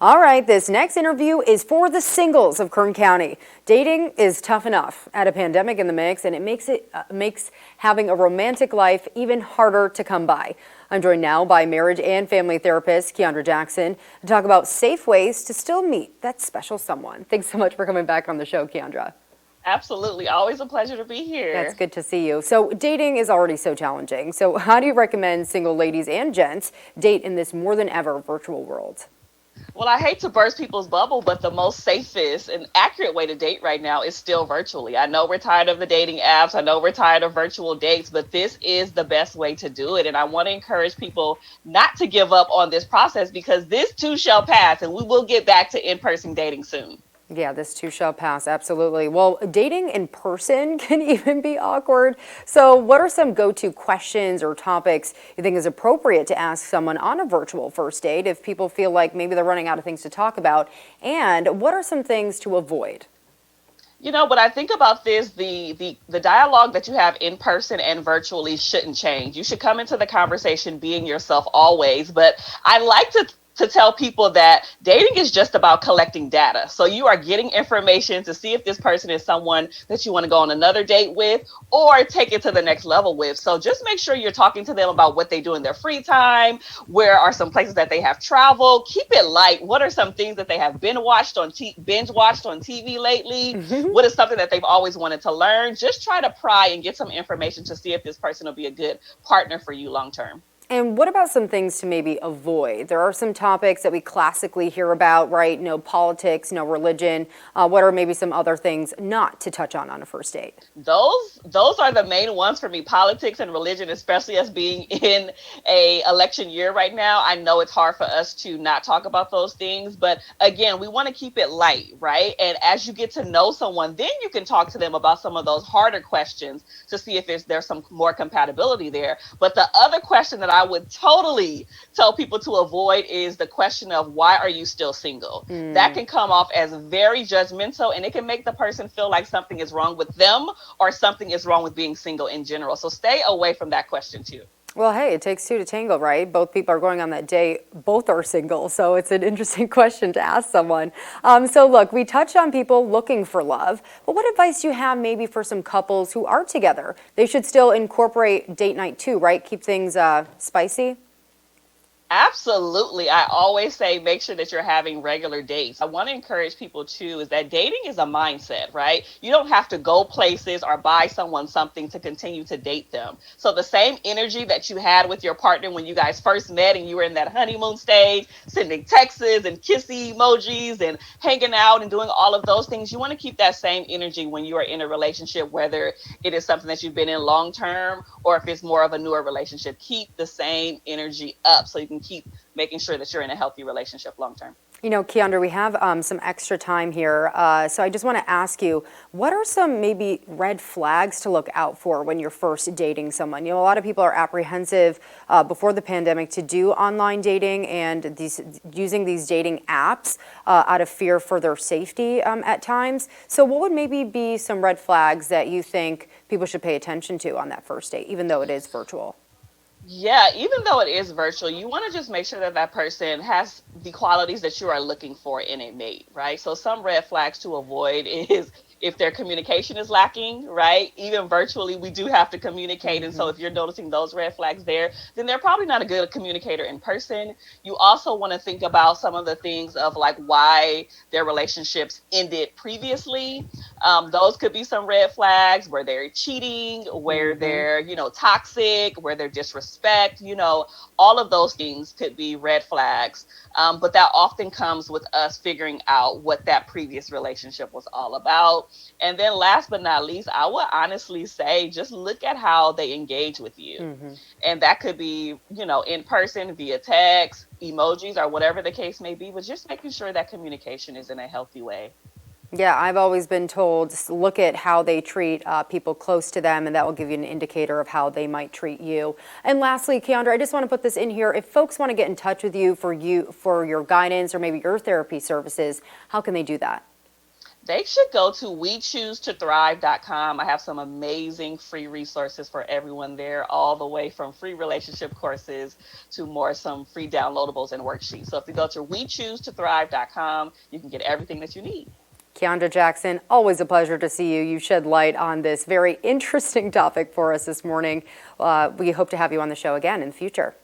All right, this next interview is for the singles of Kern County. Dating is tough enough. Add a pandemic in the mix, and it makes having a romantic life even harder to come by. I'm joined now by marriage and family therapist Keandra Jackson to talk about safe ways to still meet that special someone. Thanks so much for coming back on the show, Keandra. Absolutely. Always a pleasure to be here. That's good to see you. So dating is already so challenging. So how do you recommend single ladies and gents date in this more than ever virtual world? Well, I hate to burst people's bubble, but the most safest and accurate way to date right now is still virtually. I know we're tired of the dating apps. I know we're tired of virtual dates, but this is the best way to do it. And I want to encourage people not to give up on this process because this too shall pass and we will get back to in-person dating soon. Yeah, this too shall pass. Absolutely. Well, dating in person can even be awkward. So what are some go-to questions or topics you think is appropriate to ask someone on a virtual first date if people feel like maybe they're running out of things to talk about? And what are some things to avoid? You know, when I think about this, the dialogue that you have in person and virtually shouldn't change. You should come into the conversation being yourself always. But I like to tell people that dating is just about collecting data. So you are getting information to see if this person is someone that you want to go on another date with or take it to the next level with. So just make sure you're talking to them about what they do in their free time. Where are some places that they have traveled? Keep it light. What are some things that they have binge watched on TV lately? What is something that they've always wanted to learn? Just try to pry and get some information to see if this person will be a good partner for you long term. And what about some things to maybe avoid? There are some topics that we classically hear about, right? No politics, no religion. What are maybe some other things not to touch on a first date? Those are the main ones for me. Politics and religion, especially us being in a election year right now. I know it's hard for us to not talk about those things, but again, we want to keep it light, right? And as you get to know someone, then you can talk to them about some of those harder questions to see if there's some more compatibility there. But the other question that I would totally tell people to avoid is the question of why are you still single? That can come off as very judgmental and it can make the person feel like something is wrong with them or something is wrong with being single in general. So stay away from that question too. Well, hey, it takes two to tango, right? Both people are going on that date. Both are single. So it's an interesting question to ask someone. So look, we touched on people looking for love, but what advice do you have maybe for some couples who are together? They should still incorporate date night too, right? Keep things spicy. Absolutely. I always say make sure that you're having regular dates. I want to encourage people too is that dating is a mindset, right? You don't have to go places or buy someone something to continue to date them. So the same energy that you had with your partner when you guys first met and you were in that honeymoon stage, sending texts and kissy emojis and hanging out and doing all of those things, you want to keep that same energy when you are in a relationship, whether it is something that you've been in long term or if it's more of a newer relationship. Keep the same energy up so you can keep making sure that you're in a healthy relationship long term. You know, Keandra, we have some extra time here. So I just want to ask you, what are some maybe red flags to look out for when you're first dating someone? You know, a lot of people are apprehensive before the pandemic to do online dating and using these dating apps out of fear for their safety at times. So what would maybe be some red flags that you think people should pay attention to on that first date, even though it is virtual? Yeah, even though it is virtual, you want to just make sure that that person has the qualities that you are looking for in a mate, right? So some red flags to avoid is if their communication is lacking, right? Even virtually, we do have to communicate. And so if you're noticing those red flags there, then they're probably not a good communicator in person. You also want to think about some of the things of like why their relationships ended previously. Those could be some red flags where they're cheating, where they're, toxic, where they're disrespect, all of those things could be red flags. But that often comes with us figuring out what that previous relationship was all about. And then last but not least, I would honestly say just look at how they engage with you. And that could be, in person, via text, emojis, or whatever the case may be, but just making sure that communication is in a healthy way. Yeah, I've always been told, look at how they treat people close to them, and that will give you an indicator of how they might treat you. And lastly, Keandra, I just want to put this in here. If folks want to get in touch with you for your guidance or maybe your therapy services, how can they do that? They should go to WeChooseToThrive.com. I have some amazing free resources for everyone there, all the way from free relationship courses to some free downloadables and worksheets. So if you go to WeChooseToThrive.com, you can get everything that you need. Keandra Jackson, always a pleasure to see you. You shed light on this very interesting topic for us this morning. We hope to have you on the show again in the future.